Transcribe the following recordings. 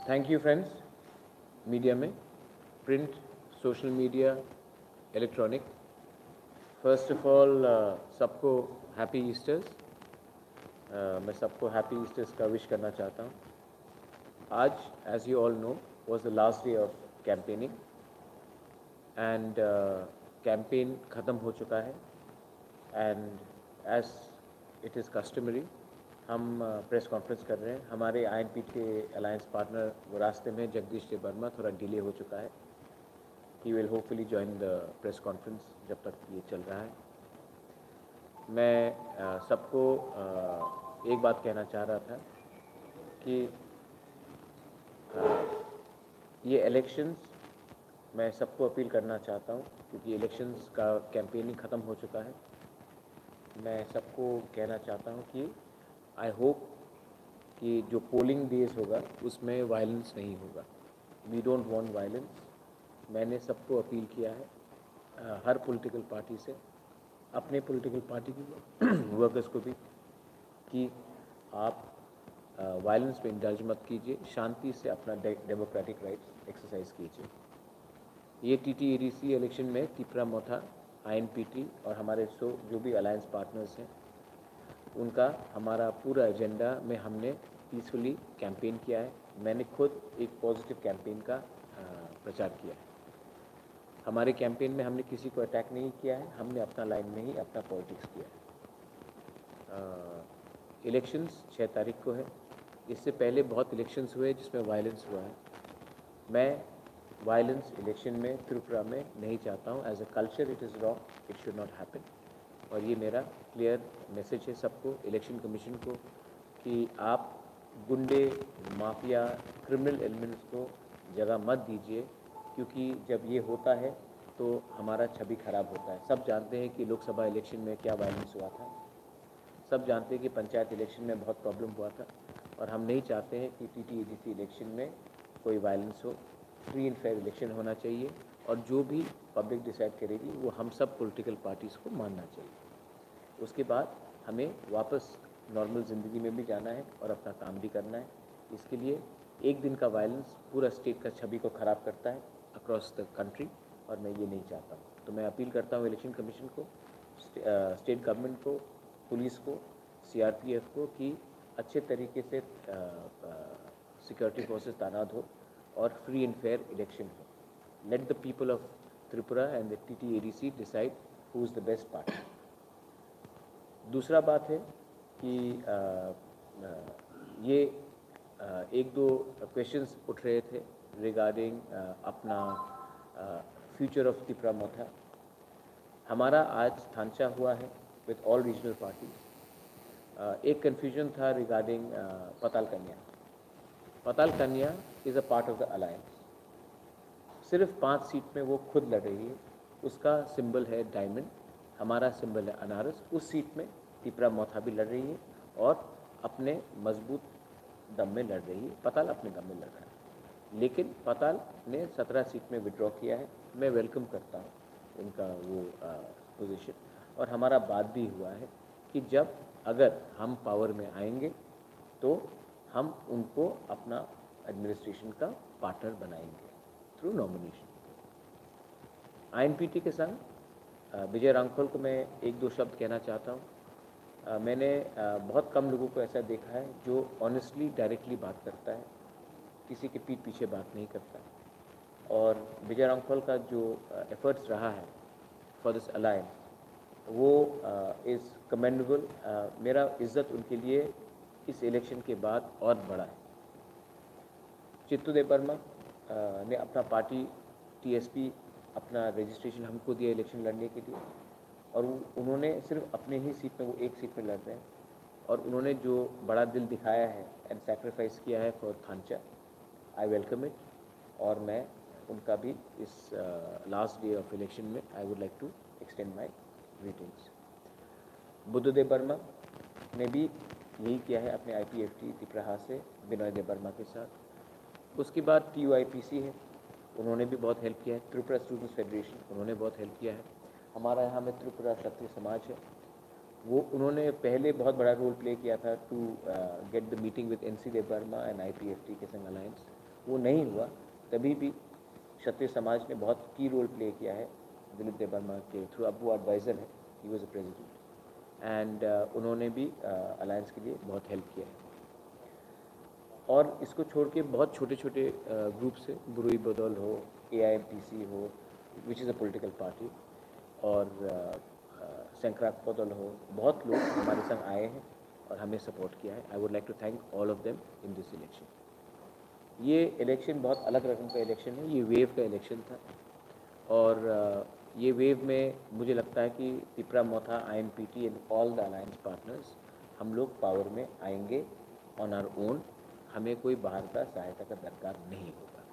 Thank you friends. Media में print, social media, electronic, first of all सबको happy esters. मैं सबको happy esters का विश करना चाहता हूँ। आज, as you all know, was the last day of campaigning and campaign ख़त्म हो चुका है and as it is customary हम प्रेस कॉन्फ्रेंस कर रहे हैं। हमारे INPT के अलायंस पार्टनर वो रास्ते में जगदीश जे वर्मा, थोड़ा डिले हो चुका है। He will hopefully join the press conference जब तक ये चल रहा है। मैं सबको एक बात कहना चाह रहा था कि ये इलेक्शंस, मैं सबको अपील करना चाहता हूँ क्योंकि इलेक्शंस का कैंपेनिंग ख़त्म हो चुका है। मैं सबको कहना चाहता हूँ कि आई होप कि जो पोलिंग डेज होगा उसमें वायलेंस नहीं होगा। We don't want violence. मैंने सबको अपील किया है, हर पॉलिटिकल पार्टी से, अपने पॉलिटिकल पार्टी के वर्कर्स को भी, कि आप वायलेंस पे इंडल्ज मत कीजिए, शांति से अपना डेमोक्रेटिक राइट्स एक्सरसाइज कीजिए। ये TTADC इलेक्शन में तिपरा मोथा, INPT और हमारे जो भी अलायंस पार्टनर्स हैं, उनका हमारा पूरा एजेंडा में हमने पीसफुली कैंपेन किया है। मैंने खुद एक पॉजिटिव कैंपेन का प्रचार किया है। हमारे कैंपेन में हमने किसी को अटैक नहीं किया है, हमने अपना लाइन में ही अपना पॉलिटिक्स किया है। इलेक्शंस 6 तारीख को है। इससे पहले बहुत इलेक्शंस हुए जिसमें वायलेंस हुआ है। मैं वायलेंस इलेक्शन में त्रिपुरा में नहीं चाहता हूँ। As a culture it is wrong, it should not happen. और ये मेरा क्लियर मैसेज है सबको, इलेक्शन कमीशन को, कि आप गुंडे, माफिया, क्रिमिनल एलिमेंट्स को जगह मत दीजिए, क्योंकि जब ये होता है तो हमारा छवि खराब होता है। सब जानते हैं कि लोकसभा इलेक्शन में क्या वायलेंस हुआ था, सब जानते हैं कि पंचायत इलेक्शन में बहुत प्रॉब्लम हुआ था, और हम नहीं चाहते हैं कि TTADC इलेक्शन में कोई वायलेंस हो। फ्री एंड फेयर इलेक्शन होना चाहिए, और जो भी पब्लिक डिसाइड करेगी वो हम सब पॉलिटिकल पार्टीज़ को मानना चाहिए। उसके बाद हमें वापस नॉर्मल ज़िंदगी में भी जाना है और अपना काम भी करना है। इसके लिए एक दिन का वायलेंस पूरा स्टेट का छवि को ख़राब करता है अक्रॉस द कंट्री, और मैं ये नहीं चाहता हूँ। तो मैं अपील करता हूँ इलेक्शन कमीशन को, स्टेट गवर्नमेंट को, पुलिस को, CRPF को, कि अच्छे तरीके से सिक्योरिटी फोर्सेस तैनात हो और फ्री एंड फेयर इलेक्शन हो। Let the people of Tripura and the TTADC decide who is the best party. दूसरा बात है कि ये एक दो क्वेश्चंस उठ रहे थे रिगार्डिंग अपना फ्यूचर ऑफ त्रिपुरा मोथा। हमारा आज थांचा हुआ है विद ऑल रीजनल पार्टीज। एक कन्फ्यूजन था रिगार्डिंग पताल कन्या। पताल कन्या is a part of the alliance. सिर्फ 5 सीट में वो खुद लड़ रही है। उसका सिंबल है डायमंड, हमारा सिंबल है अनारस। उस सीट में त्रिपुरा मोथा भी लड़ रही है और अपने मजबूत दम में लड़ रही है। पताल अपने दम में लड़ रहा है, लेकिन पताल ने 17 सीट में विड्रॉ किया है। मैं वेलकम करता हूँ उनका वो पोजीशन, और हमारा बात भी हुआ है कि जब अगर हम पावर में आएंगे तो हम उनको अपना एडमिनिस्ट्रेशन का पार्टनर बनाएंगे थ्रू नॉमिनेशन। INPT के संग विजय रांगफल को मैं एक दो शब्द कहना चाहता हूँ। मैंने बहुत कम लोगों को ऐसा देखा है जो ऑनेस्टली डायरेक्टली बात करता है, किसी के पीठ पीछे बात नहीं करता। और विजय रांगफल का जो एफर्ट्स रहा है फॉर दिस अलायंस, वो इज़ कमेंडेबल। मेरा इज़्ज़त उनके लिए इस इलेक्शन के बाद और बढ़ा है। चित्तू देव वर्मा ने अपना पार्टी TSP अपना रजिस्ट्रेशन हमको दिया इलेक्शन लड़ने के लिए, और उन्होंने सिर्फ अपने ही सीट में, वो एक सीट में लड़ रहे हैं, और उन्होंने जो बड़ा दिल दिखाया है एंड सेक्रीफाइस किया है फॉर थांचा, आई वेलकम इट। और मैं उनका भी इस लास्ट डे ऑफ इलेक्शन में I would like to extend my greetings. Buddhadev Varma ने भी यही किया है अपने IPFT तिपराहा से विनय देव वर्मा के साथ। उसके बाद TUIPC है, उन्होंने भी बहुत हेल्प किया है। त्रिपुरा स्टूडेंट्स फेडरेशन, उन्होंने बहुत हेल्प किया है। हमारा यहाँ में त्रिपुरा क्षत्रिय समाज है, वो उन्होंने पहले बहुत बड़ा रोल प्ले किया था to get the meeting with NC Dev Varma and IPFT के संग अलायंस। वो नहीं हुआ, तभी भी क्षत्रिय समाज ने बहुत की रोल प्ले किया है दिलीप देबर्मा के थ्रू। अब वो एडवाइज़र है, he was a president, and उन्होंने भी अलायंस के लिए बहुत हेल्प किया है। और इसको छोड़ के बहुत छोटे छोटे ग्रुप्स है, बुरुई बदौल हो, AIMTC हो, which is a political party, और शंकराक बदौल हो, बहुत लोग हमारे संग आए हैं और हमें सपोर्ट किया है। I would like to thank all of them in this election. ये इलेक्शन बहुत अलग रकम का इलेक्शन है, ये वेव का इलेक्शन था, और ये वेव में मुझे लगता है कि तिपरा मोथा, INPT and all the alliance partners, हम लोग पावर में आएंगे ऑन आवर ओन। हमें कोई बाहर का सहायता का दरकार नहीं होगा,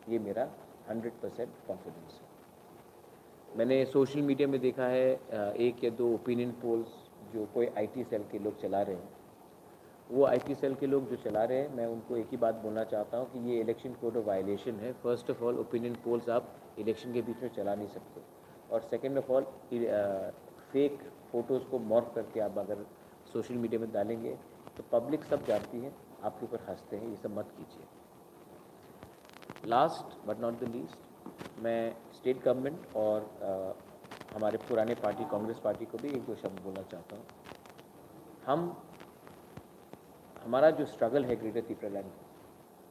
ये मेरा 100% कॉन्फिडेंस है। मैंने सोशल मीडिया में देखा है एक या दो ओपिनियन पोल्स जो कोई IT सेल के लोग चला रहे हैं, वो IT सेल के लोग जो चला रहे हैं, मैं उनको एक ही बात बोलना चाहता हूँ कि ये इलेक्शन कोड ऑफ वायलेशन है। First of all, opinion polls आप इलेक्शन के बीच में चला नहीं सकते, और second of all, fake photos को मॉर्फ करके आप अगर सोशल मीडिया में डालेंगे तो पब्लिक सब जानती है, आपके ऊपर हंसते हैं, ये सब मत कीजिए। Last but not the least, मैं स्टेट गवर्नमेंट और हमारे पुराने पार्टी कांग्रेस पार्टी को भी एक दो शब्द बोलना चाहता हूँ। हमारा जो स्ट्रगल है ग्रेटर तिपरा लैंड,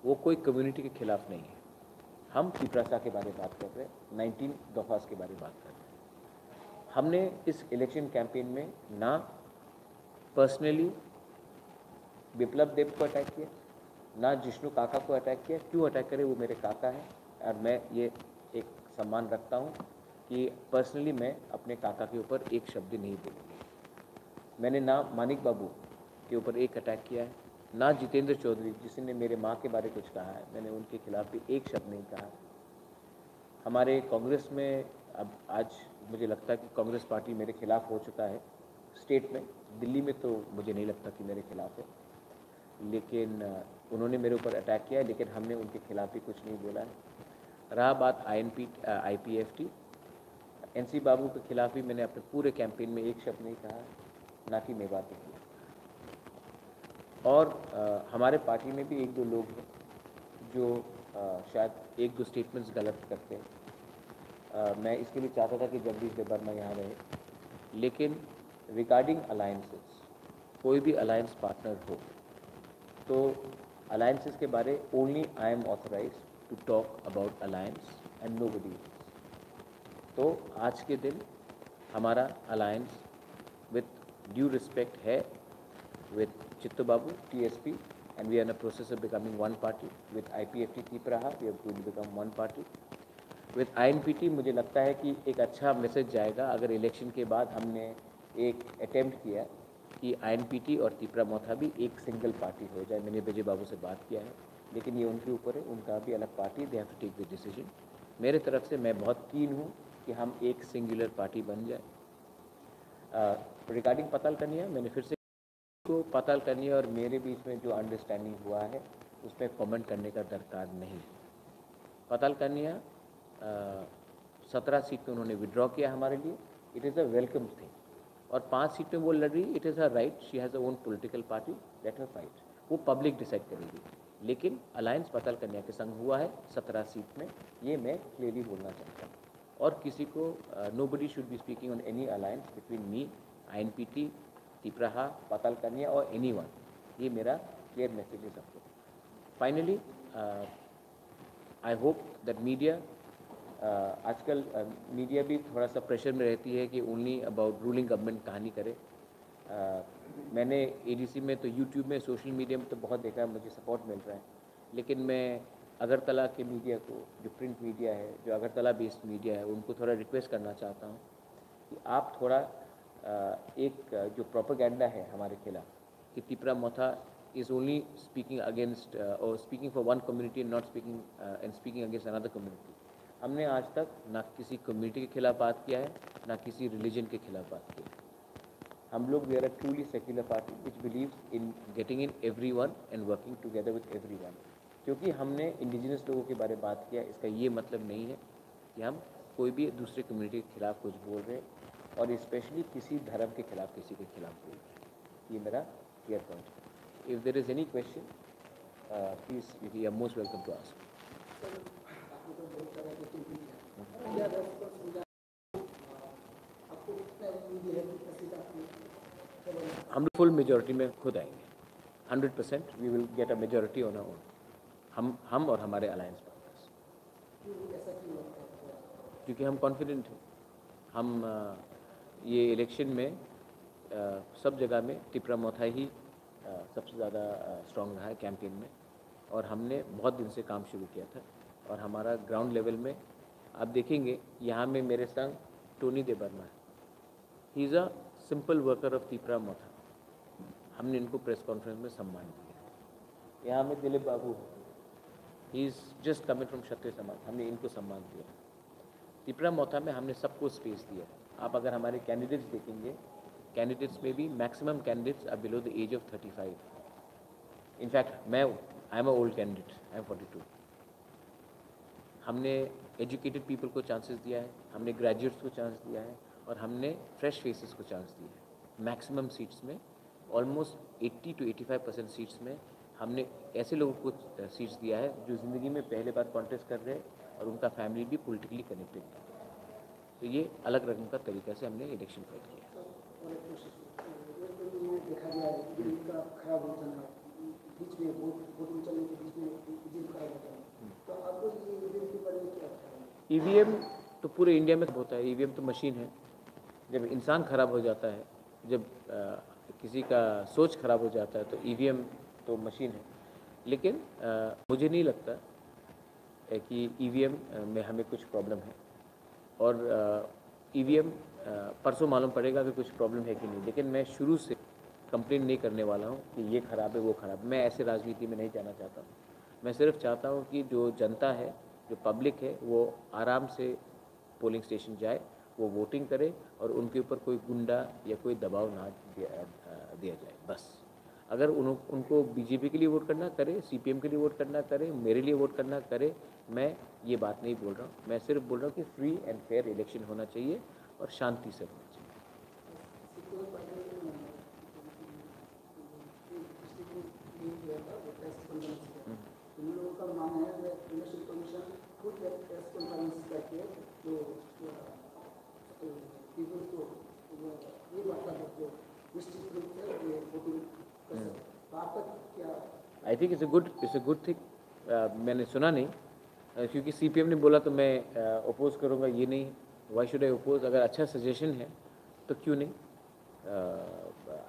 वो कोई कम्युनिटी के खिलाफ नहीं है। हम तिपरासा के बारे में बात कर रहे हैं, 19 दफास के बारे में बात कर रहे हैं। हमने इस इलेक्शन कैंपेन में ना पर्सनली विप्लव देव को अटैक किया, ना जिष्णु काका को अटैक किया। क्यों अटैक करे, वो मेरे काका हैं, और मैं ये एक सम्मान रखता हूँ कि पर्सनली मैं अपने काका के ऊपर एक शब्द नहीं बोलूँगा। मैंने ना मानिक बाबू के ऊपर एक अटैक किया है, ना जितेंद्र चौधरी जिसने मेरे माँ के बारे कुछ कहा है, मैंने उनके खिलाफ भी एक शब्द नहीं कहा। हमारे कांग्रेस में अब आज मुझे लगता है कि कांग्रेस पार्टी मेरे खिलाफ हो चुका है स्टेट में, दिल्ली में तो मुझे नहीं लगता कि मेरे खिलाफ है, लेकिन उन्होंने मेरे ऊपर अटैक किया है, लेकिन हमने उनके खिलाफ भी कुछ नहीं बोला है। रहा बात IPFT, NC बाबू के खिलाफ भी मैंने अपने पूरे कैंपेन में एक शब्द नहीं कहा, ना कि मेवात के खिलाफ। और हमारे पार्टी में भी एक दो लोग हैं जो शायद एक दो स्टेटमेंट्स गलत करते हैं। मैं इसके लिए चाहता था कि जगदीश देबर्मा यहाँ रहे, लेकिन रिगार्डिंग अलायंसेस, कोई भी अलायंस पार्टनर हो तो अलायंसेस के बारे only I am authorise to talk about alliance and nobody else. तो आज के दिन हमारा अलायंस विथ ड्यू रिस्पेक्ट है with Chittu Babu, TSP, and we are in the process of becoming one party. With IPFT Tipraha, we are going to become one party. With INPT, मुझे लगता है कि एक अच्छा मैसेज जाएगा अगर election के बाद हमने एक अटेम्प्ट किया कि INPT और तिपरा मोथा भी एक सिंगल पार्टी हो जाए। मैंने विजय बाबू से बात किया है, लेकिन ये उनके ऊपर है, उनका भी अलग party, they have to take the decision. मेरे तरफ से मैं बहुत कीन हूँ कि हम एक सिंगुलर पार्टी बन जाए। रिगार्डिंग पताल कन्या, मैंने फिर से को पताल करनी और मेरे बीच में जो अंडरस्टैंडिंग हुआ है उसमें कमेंट करने का दरकार नहीं। पताल कन्या 17 सीट पे उन्होंने विड्रॉ किया हमारे लिए, it is a welcome thing, और 5 सीट पे वो लड़ रही, it is her right, she has a own political party, let her fight, वो पब्लिक डिसाइड करेगी। लेकिन अलायंस पताल कन्या के संग हुआ है 17 सीट में, ये मैं क्लियरली बोलना चाहता हूँ। और किसी को nobody should be speaking on any alliance between me, INPT, Tipraha, पताल कन्या और एनीवन, ये मेरा क्लियर मैसेज है सबको। Finally I hope that media, आजकल मीडिया भी थोड़ा सा प्रेशर में रहती है कि ओनली अबाउट रूलिंग गवर्नमेंट कहानी करे। मैंने ADC में तो यूट्यूब में सोशल मीडिया में तो बहुत देखा है, मुझे सपोर्ट मिल रहा है, लेकिन मैं अगरतला के मीडिया को, जो प्रिंट मीडिया है, जो अगरतला बेस्ड मीडिया है, उनको थोड़ा रिक्वेस्ट करना चाहता हूँ कि आप थोड़ा एक जो प्रोपेगेंडा है हमारे खिलाफ कि तिपरा मोथा इज़ ओनली स्पीकिंग अगेंस्ट और speaking for one community, not speaking and speaking against another community. हमने आज तक ना किसी कम्युनिटी के खिलाफ बात किया है, ना किसी रिलीजन के खिलाफ बात की है। हम लोग we are a truly secular party which believes in getting in everyone and working together with everyone. क्योंकि हमने इंडिजिनस लोगों के बारे में बात किया, इसका ये मतलब नहीं है कि हम कोई भी दूसरे कम्युनिटी के खिलाफ कुछ बोल रहे हैं, और स्पेशली किसी धर्म के खिलाफ किसी के खिलाफ बोल रहे हैं। ये मेरा क्लियर पॉइंट है। If there is any question please you are most welcome to ask. हम फुल मेजॉरिटी में खुद आएंगे, 100% we will get a majority on our own, हम और हमारे अलायंस पार्टनर्स, क्योंकि हम कॉन्फिडेंट हैं। हम ये इलेक्शन में सब जगह में टिपरा मोथा ही सबसे ज़्यादा स्ट्रॉन्ग रहा है कैंपेन में, और हमने बहुत दिन से काम शुरू किया था, और हमारा ग्राउंड लेवल में आप देखेंगे यहाँ में मेरे संग टोनी दे बर्मा है, he is a simple worker of Tipra Motha. हमने इनको प्रेस कॉन्फ्रेंस में सम्मान दिया। यहाँ में दिलीप बाबू है, he is just coming from Kshatriya Samaj, हमने इनको सम्मान दिया। टिपरा मोथा में हमने सबको स्पेस दिया। आप अगर हमारे कैंडिडेट्स देखेंगे, कैंडिडेट्स में भी maximum candidates are below the age of 35। In fact I am a old candidate, I am 42। हमने एजुकेटेड पीपल को चांसेस दिया है, हमने ग्रेजुएट्स को चांस दिया है, और हमने फ्रेश फेसेस को चांस दिया है। मैक्सिमम सीट्स में ऑलमोस्ट 80 to 85% सीट्स में हमने ऐसे लोगों को सीट्स दिया है जो ज़िंदगी में पहले बार कॉन्टेस्ट कर रहे हैं और उनका फैमिली भी पॉलिटिकली कनेक्टेड है। तो ये अलग रकम का तरीका से हमने इलेक्शन फाइट किया। देखा गया है कि इनका खराब हो जाना, बीच में वोटिंग चलने के बीच में ईवीएम खराब हो जाना, तो आपको ये ईवीएम के बारे में क्या लगता है? ईवीएम तो पूरे इंडिया में होता है। ईवीएम तो मशीन है। जब इंसान खराब हो जाता है, जब किसी का सोच खराब हो जाता है, तो ईवीएम तो मशीन है। लेकिन मुझे नहीं लगता है कि ईवीएम में हमें कुछ प्रॉब्लम है, और ईवीएम परसों मालूम पड़ेगा कि कुछ प्रॉब्लम है कि नहीं। लेकिन मैं शुरू से कंप्लेन नहीं करने वाला हूँ कि ये खराब है, वो खराब है। मैं ऐसे राजनीति में नहीं जाना चाहता हूँ। मैं सिर्फ चाहता हूँ कि जो जनता है, जो पब्लिक है, वो आराम से पोलिंग स्टेशन जाए, वो वोटिंग करे, और उनके ऊपर कोई गुंडा या कोई दबाव ना दिया जाए। बस अगर उनको बीजेपी के लिए वोट करना करे, सीपीएम के लिए वोट करना करे, मेरे लिए वोट करना करे, मैं ये बात नहीं बोल रहा हूँ। मैं सिर्फ बोल रहा हूँ कि फ्री एंड फेयर इलेक्शन होना चाहिए और शांति से होना चाहिए। उन लोगों का मानना है कि इलेक्शन कमीशन खुद प्रेस कॉन्फ्रेंस करके जो पीपल को ये मतलब जो निश्चित रूप से ये वोटिंग कर सकते। तो आपका क्या? आई think it's a good thing. मैंने सुना नहीं, क्योंकि सीपीएम ने बोला तो मैं अपोज करूँगा, ये नहीं। Why should I oppose? अगर अच्छा सजेशन है तो क्यों नहीं।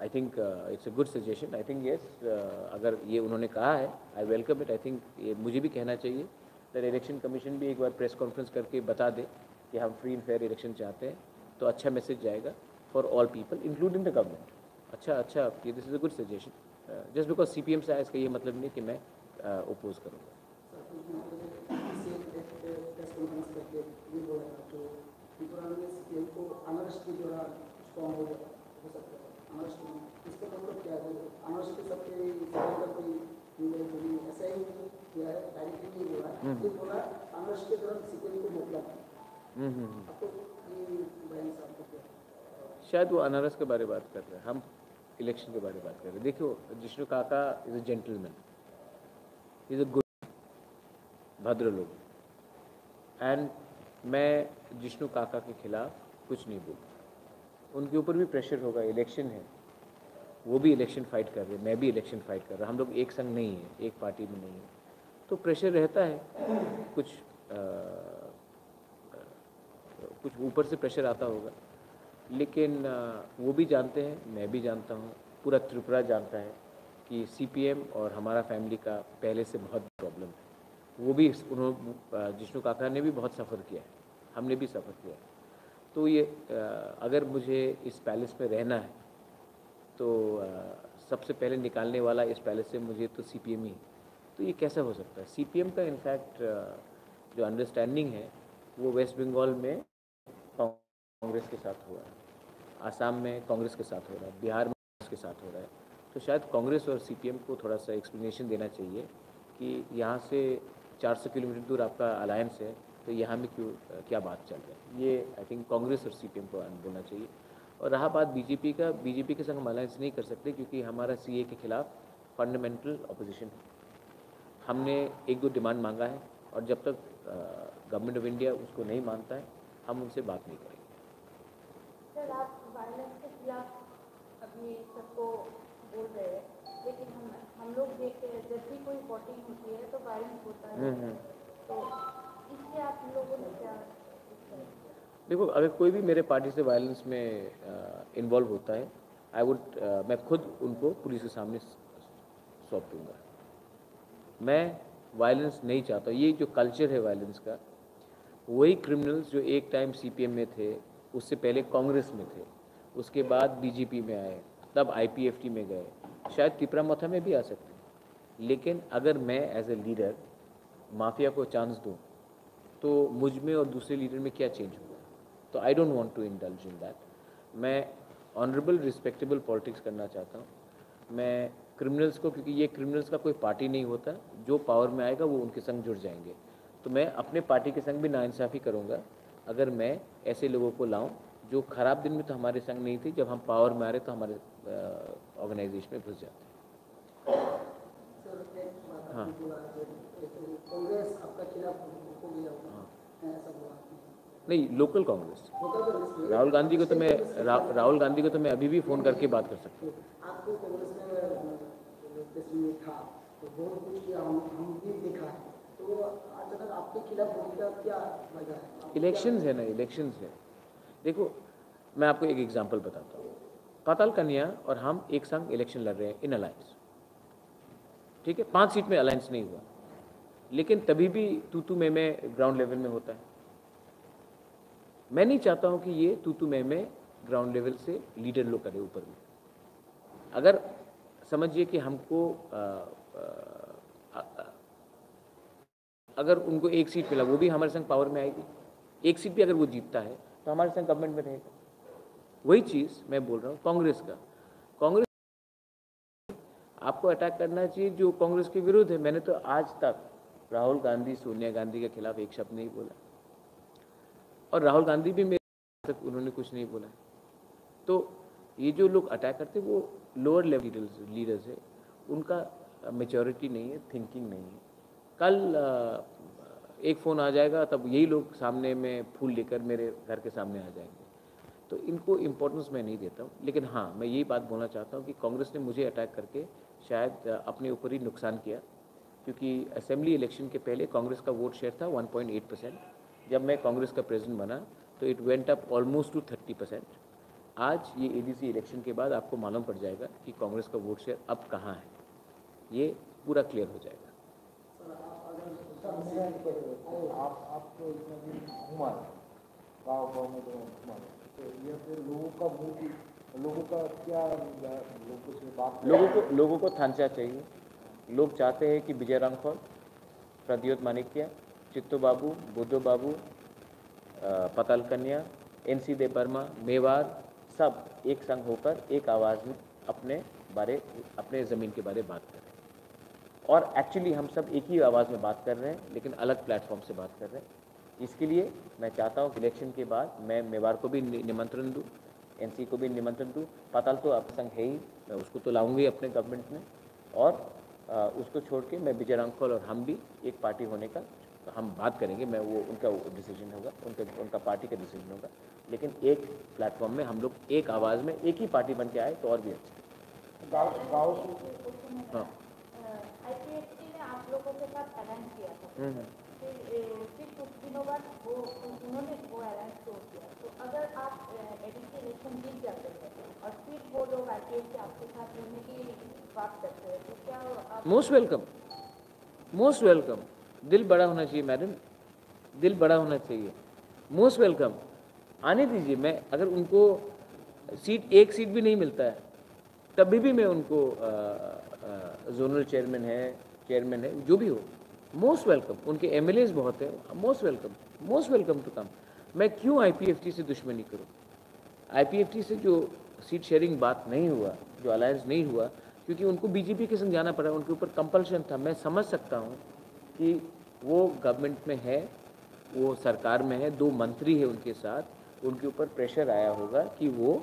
I think it's a good suggestion. I think yes, अगर ये उन्होंने कहा है, I welcome it. I think ये मुझे भी कहना चाहिए। दैट इलेक्शन कमीशन भी एक बार प्रेस कॉन्फ्रेंस करके बता दे कि हम फ्री एंड फेयर इलेक्शन चाहते हैं, तो अच्छा मैसेज जाएगा for all people including the government. अच्छा ये this is a good suggestion. Just because CPM से आया इसका ये मतलब नहीं कि मैं ओपोज करूँगा। शायद वो अनारस के बारे में बात कर रहे हैं, हम इलेक्शन के बारे में बात कर रहे हैं। देखो, जिष्णु काका is a gentleman, is a good, भद्र लोग, एंड मैं जिष्णु काका के खिलाफ कुछ नहीं बोलूँ। उनके ऊपर भी प्रेशर होगा, इलेक्शन है, वो भी इलेक्शन फाइट कर रहे हैं, मैं भी इलेक्शन फाइट कर रहा हूँ। हम लोग एक संग नहीं है, एक पार्टी में नहीं है, तो प्रेशर रहता है। कुछ ऊपर से प्रेशर आता होगा, लेकिन वो भी जानते हैं, मैं भी जानता हूँ, पूरा त्रिपुरा जानता है कि सीपीएम और हमारा फैमिली का पहले से बहुत प्रॉब्लम है। वो भी जिष्णु काका ने भी बहुत सफ़र किया है, हमने भी सफ़र किया है। तो ये अगर मुझे इस पैलेस में रहना है, तो सबसे पहले निकालने वाला इस पैलेस से मुझे तो सीपीएम ही। तो ये कैसा हो सकता है? सीपीएम का इनफैक्ट जो अंडरस्टैंडिंग है वो वेस्ट बंगाल में कांग्रेस के साथ हुआ है, आसाम में कांग्रेस के साथ हो रहा है, बिहार में कांग्रेस के साथ हो रहा है। तो शायद कांग्रेस और सीपीएम को थोड़ा सा एक्सप्लेनेशन देना चाहिए कि यहाँ से 400 किलोमीटर दूर आपका अलायंस है, तो यहाँ में क्या बात चल रही है। ये आई थिंक कांग्रेस और सीपीएम को बोलना चाहिए। और रहा बात बीजेपी का, बीजेपी के संग हम अलायंस नहीं कर सकते क्योंकि हमारा सीए के खिलाफ फंडामेंटल अपोजिशन है। हमने एक दो डिमांड मांगा है और जब तक गवर्नमेंट ऑफ इंडिया उसको नहीं मानता है हम उनसे बात नहीं करेंगे। सर, आप वायलेंस के खिलाफ अभी सबको बोल रहे हैं, लेकिन हम लोग देखते हैं जब भी कोई वोटिंग होती है तो वायलेंस होता है, तो इससे आप लोगों ने क्या देखो, अगर कोई भी मेरे पार्टी से वायलेंस में इन्वॉल्व होता है मैं खुद उनको पुलिस के सामने सौंप दूंगा। मैं वायलेंस नहीं चाहता। ये जो कल्चर है वायलेंस का, वही क्रिमिनल्स जो एक टाइम सीपीएम में थे, उससे पहले कांग्रेस में थे, उसके बाद बीजेपी में आए, तब आईपीएफटी में गए, शायद तिपरामथा में भी आ सकते हैं। लेकिन अगर मैं एज ए लीडर माफिया को चांस दूं तो मुझ में और दूसरे लीडर में क्या चेंज होगा? तो I don't want to indulge in that. मैं ऑनरेबल रिस्पेक्टेबल पॉलिटिक्स करना चाहता हूँ। मैं क्रिमिनल्स को, क्योंकि ये क्रिमिनल्स का कोई पार्टी नहीं होता, जो पावर में आएगा वो उनके संग जुड़ जाएंगे, तो मैं अपने पार्टी के संग भी नाइंसाफ़ी करूँगा अगर मैं ऐसे लोगों को लाऊं जो ख़राब दिन में तो हमारे संग नहीं थे, जब हम पावर में आ रहे तो हमारे ऑर्गेनाइजेशन में घुस जाते हैं। हाँ, कांग्रेस आपका खिलाफ हो गया होगा, ऐसा हुआ नहीं, लोकल कांग्रेस। राहुल गांधी को तो मैं अभी भी फ़ोन करके बात कर सकता हूँ। आपको कांग्रेस में था तो बहुत कुछ किया, हम भी देखा है, तो आज अगर आपके खिलाफ होने का क्या वजह है? इलेक्शंस है ना, इलेक्शंस है। देखो, मैं आपको एक एग्जांपल बताता हूँ। पाताल कन्या और हम एक संग इलेक्शन लड़ रहे हैं इन अलायंस, ठीक है, 5 सीट में अलायंस नहीं हुआ, लेकिन तभी भी तू मैं ग्राउंड लेवल में होता है। मैं नहीं चाहता हूं कि ये तू मैं ग्राउंड लेवल से लीडर लोग करे ऊपर में। अगर समझिए कि हमको अगर उनको एक सीट मिला, वो भी हमारे संग पावर में आएगी। एक सीट भी अगर वो जीतता है तो हमारे संग गवर्नमेंट में रहेगा। वही चीज़ मैं बोल रहा हूँ कांग्रेस का। कांग्रेस आपको अटैक करना चाहिए जो कांग्रेस के विरुद्ध है। मैंने तो आज तक राहुल गांधी, सोनिया गांधी के खिलाफ एक शब्द नहीं बोला, और राहुल गांधी भी मेरे तक उन्होंने कुछ नहीं बोला। तो ये जो लोग अटैक करते हैं वो लोअर लेवल लीडर्स है, उनका मेच्योरिटी नहीं है, थिंकिंग नहीं है। कल एक फ़ोन आ जाएगा तब यही लोग सामने में फूल लेकर मेरे घर के सामने आ जाएंगे। तो इनको इम्पोर्टेंस मैं नहीं देता हूँ। लेकिन हाँ, मैं यही बात बोलना चाहता हूँ कि कांग्रेस ने मुझे अटैक करके शायद अपने ऊपर ही नुकसान किया, क्योंकि असेंबली इलेक्शन के पहले कांग्रेस का वोट शेयर था 1.8%। जब मैं कांग्रेस का प्रेसिडेंट बना तो it went up almost two 30%। आज ये एडीसी इलेक्शन के बाद आपको मालूम पड़ जाएगा कि कांग्रेस का वोट शेयर अब कहाँ है, ये पूरा क्लियर हो जाएगा। आप तो इतना दिन घुमा गाँव में तो ये फिर लोगों का क्या, लोगों को थांचा चाहिए। लोग चाहते हैं कि विजय रामखोल, प्रद्योत मानिक्य, चित्तो बाबू, बुद्धो बाबू, पाताल कन्या, एनसी देव वर्मा, मेवाड़, सब एक संग होकर एक आवाज़ में अपने ज़मीन के बारे में बात कर रहे हैं। और एक्चुअली हम सब एक ही आवाज़ में बात कर रहे हैं, लेकिन अलग प्लेटफॉर्म से बात कर रहे हैं। इसके लिए मैं चाहता हूँ कि इलेक्शन के बाद मैं मेवाड़ को भी निमंत्रण दूँ, एनसी को भी निमंत्रण दूँ। पाताल तो अब संग है ही, मैं उसको तो लाऊंगी अपने गवर्नमेंट में, और उसको छोड़ के मैं विजय रामखोल और हम भी एक पार्टी होने का हम बात करेंगे। मैं वो उनका डिसीजन होगा, उनका पार्टी का डिसीजन होगा, लेकिन एक प्लेटफॉर्म में हम लोग एक आवाज़ में एक ही पार्टी बन के आए तो और भी अच्छा। हाँ, आईपीएफटी ने आप लोगों के साथ अलायंस किया था, फिर कुछ दिनों बाद उन्होंने वो अलायंस तोड़ दिया। तो अगर आप एडीसी इलेक्शन जीत जाते हैं और फिर वो लोग आईपीएफटी आपके साथ रहने की बात करते हैं, तो क्या आप? Most welcome. दिल बड़ा होना चाहिए मैडम, दिल बड़ा होना चाहिए। मोस्ट वेलकम, आने दीजिए। मैं अगर उनको एक सीट भी नहीं मिलता है तभी भी मैं उनको जोनल चेयरमैन है, जो भी हो, मोस्ट वेलकम। उनके एमएलएज बहुत हैं, मोस्ट वेलकम टू कम। मैं क्यों आईपीएफटी से दुश्मनी करूं? आईपीएफटी से जो सीट शेयरिंग बात नहीं हुआ, जो अलायंस नहीं हुआ, क्योंकि उनको बीजेपी के संग जाना पड़ा, उनके ऊपर कंपल्शन था। मैं समझ सकता हूं कि वो गवर्नमेंट में है, वो सरकार में है, 2 मंत्री है उनके साथ, उनके ऊपर प्रेशर आया होगा कि वो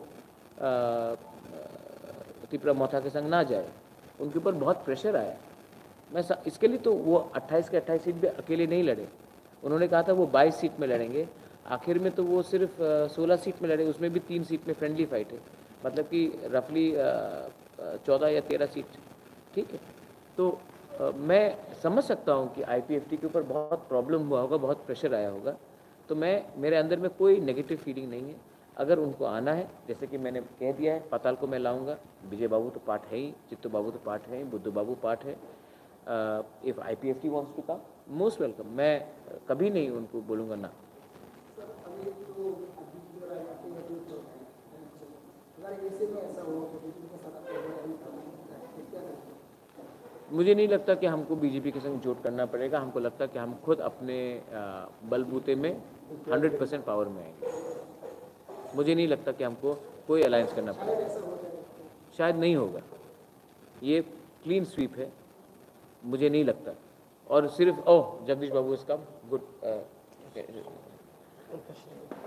तिपरामथा के संग ना जाए। उनके ऊपर बहुत प्रेशर आया, इसके लिए तो वो 28 के 28 सीट भी अकेले नहीं लड़े। उन्होंने कहा था वो 22 सीट में लड़ेंगे, आखिर में तो वो सिर्फ 16 सीट में लड़े, उसमें भी 3 सीट में फ्रेंडली फाइट है, मतलब कि रफली 14 या 13 सीट। ठीक है, तो मैं समझ सकता हूँ कि IPFT के ऊपर बहुत प्रॉब्लम हुआ होगा, बहुत प्रेशर आया होगा, तो मेरे अंदर में कोई नेगेटिव फीलिंग नहीं है। अगर उनको आना है, जैसे कि मैंने कह दिया है, पाताल को मैं लाऊंगा, विजय बाबू तो पार्ट है ही, चित्तू बाबू तो पार्ट है, बुद्धू बाबू पार्ट है। If IPFT wants to come, most welcome, मैं कभी नहीं उनको बोलूँगा ना। सर अभी तो अभी जो आपके जो चल रहा है, अगर ऐसे में ऐसा हो तो बीजेपी के साथ आपको क्या करेंगे? मुझे नहीं लगता कि हमको बीजेपी के संग जोट करना पड़ेगा, हमको लगता है कि हम खुद अपने बलबूते में 100% पावर में आएंगे। मुझे नहीं लगता कि हमको कोई अलायंस करना पड़ेगा, शायद नहीं होगा, ये क्लीन स्वीप है, मुझे नहीं लगता। और सिर्फ जगदीश बाबू इसका good,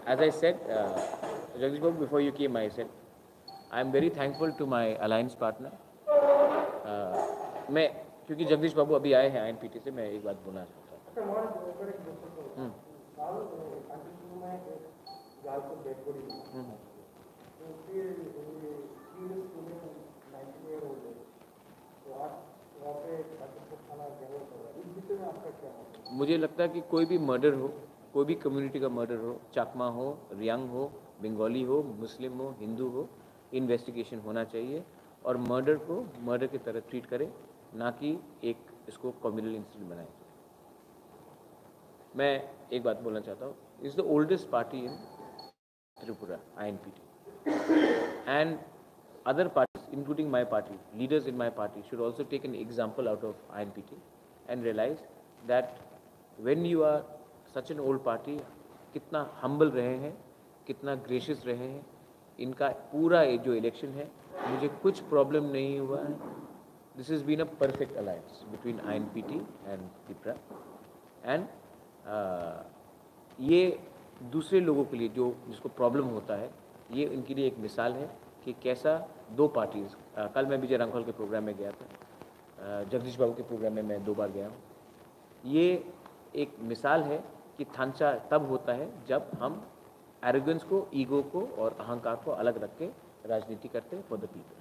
as I said, Jagdish Babu, before you came, I said I am very thankful to my alliance partner. मैं क्योंकि जगदीश बाबू अभी आए हैं INPT से, मैं एक बात बोलना चाहता हूँ। मुझे लगता है कि कोई भी मर्डर हो, कोई भी कम्युनिटी का मर्डर हो, चाकमा हो, रियांग हो, बंगाली हो, मुस्लिम हो, हिंदू हो, इन्वेस्टिगेशन होना चाहिए और मर्डर को मर्डर की तरह ट्रीट करें, ना कि एक इसको कम्युनल इंसिडेंट बनाएं। मैं एक बात बोलना चाहता हूँ, is the oldest party in Tripura, INPT, and other parties, including my party, leaders in my party should also take an example out of INPT and realize that when you are such an old party, कितना humble रहे हैं, कितना gracious रहे हैं, इनका पूरा जो election है मुझे कुछ प्रॉब्लम नहीं हुआ है। This is been a perfect alliance between INPT and Tripura, and ये दूसरे लोगों के लिए जो जिसको प्रॉब्लम होता है, ये इनके लिए एक मिसाल है कि कैसा दो पार्टीज़, कल मैं विजय रांखल के प्रोग्राम में गया था, जगदीश बाबू के प्रोग्राम में मैं 2 बार गया हूँ। ये एक मिसाल है कि थांचा तब होता है जब हम एरोगेंस को, ईगो को और अहंकार को अलग रख के राजनीति करते हैं फॉर द पीपल।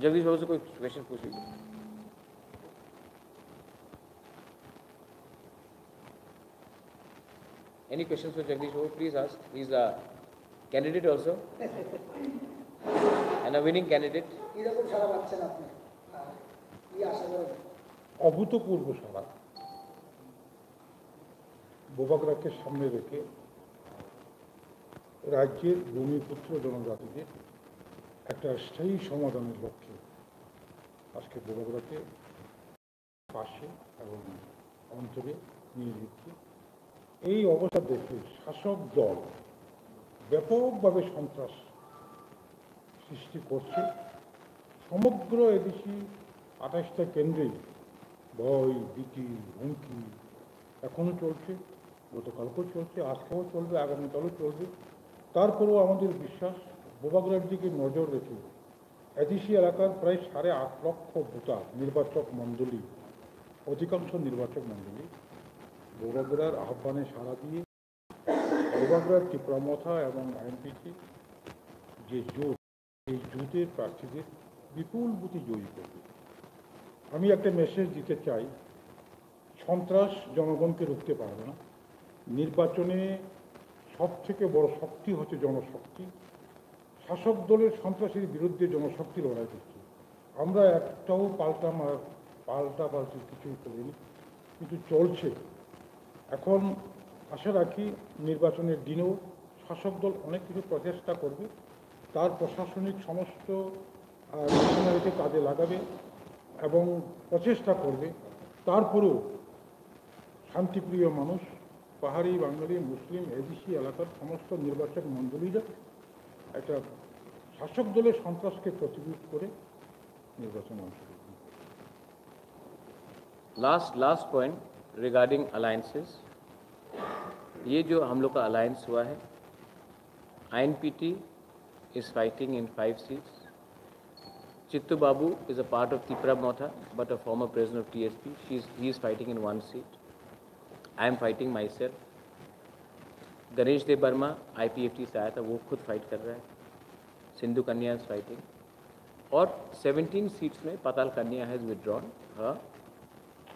जगदीश बाबू से कोई क्वेश्चन पूछ लीजिए। Any questions for Jagdish Babu? Please ask. He is a candidate also and a winning candidate. অভূতপূর্ব সারা বোবাগড়াকে সামনে রেখে রাজ্যের ভূমিপুত্র জনজাতিদের একটা স্থায়ী সমাধানের লক্ষ্যে আজকে বোবাগড়াকে পাশে এবং অন্তরে নিয়ে দিচ্ছে। এই অবস্থা দেখে শাসক দল ব্যাপকভাবে সন্ত্রাস সৃষ্টি করছে। সমগ্র এদেশি 28টা কেন্দ্রে ভয়, ভীতি, হুমকি এখনও চলছে, গতকালকেও চলছে, আজকেও চলবে, আগামীকালও চলবে। তারপরেও আমাদের বিশ্বাস বোবাগড়ার দিকে নজর রেখে এদেশি এলাকার প্রায় 8.5 লক্ষ ভোটার, নির্বাচক মণ্ডলী, অধিকাংশ নির্বাচক মণ্ডলী বোবাগড়ার আহ্বানে সাড়া দিয়ে বোবাগড়ার টিপ্রামথা এবং INPT যে জোট, এই জোটের প্রার্থীদের বিপুল ভোটে জয়ী করবে। আমি একটা মেসেজ দিতে চাই, সন্ত্রাস জনগণকে রুখতে পারবে না। নির্বাচনে সবথেকে বড় শক্তি হচ্ছে জনশক্তি। শাসক দলের সন্ত্রাসের বিরুদ্ধে জনশক্তি লড়াই করছে। আমরা একটাও পাল্টাপাল্টি কিছুই করিনি, কিন্তু চলছে। এখন আশা রাখি নির্বাচনের দিনেও শাসক দল অনেক কিছু প্রচেষ্টা করবে, তার প্রশাসনিক সমস্ত মেশিনারিকে কাজে লাগাবে এবং প্রচেষ্টা করবে। তারপরেও শান্তিপ্রিয় মানুষ, পাহাড়ি, বাঙালি, মুসলিম, এদেশি এলাকার সমস্ত নির্বাচক মণ্ডলীরা একটা শাসক দলের সন্ত্রাসকে প্রতিরোধ করে নির্বাচনে অংশগ্রহণ করবে। लास्ट पॉइंट रिगार्डिंग अलायंसेस, ये जो हम लोग का अलायंस हुआ है, INPT is fighting in 5 seats, Chittu Babu is a part of Tipra Motha, but a former president of TSP. He is fighting in one seat. I am fighting myself. Ganesh Dev Burma IPFT से आया था, वो खुद fight कर रहा है. सिंधु कन्या is fighting. और 17 seats में Patal Kanya has withdrawn her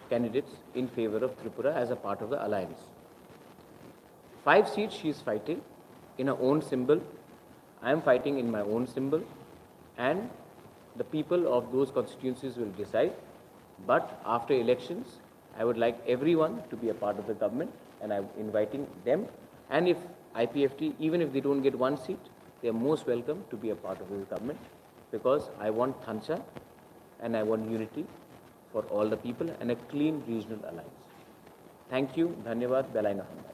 candidates in favor of Tripura as a part of the alliance. 5 seats she is fighting in her own symbol. I am fighting in my own symbol, and the people of those constituencies will decide. But after elections, I would like everyone to be a part of the government, and I'm inviting them. And if IPFT, even if they don't get one seat, they are most welcome to be a part of this government, because I want Thancha and I want unity for all the people and a clean regional alliance. Thank you. Dhanyavad. Belai Naham.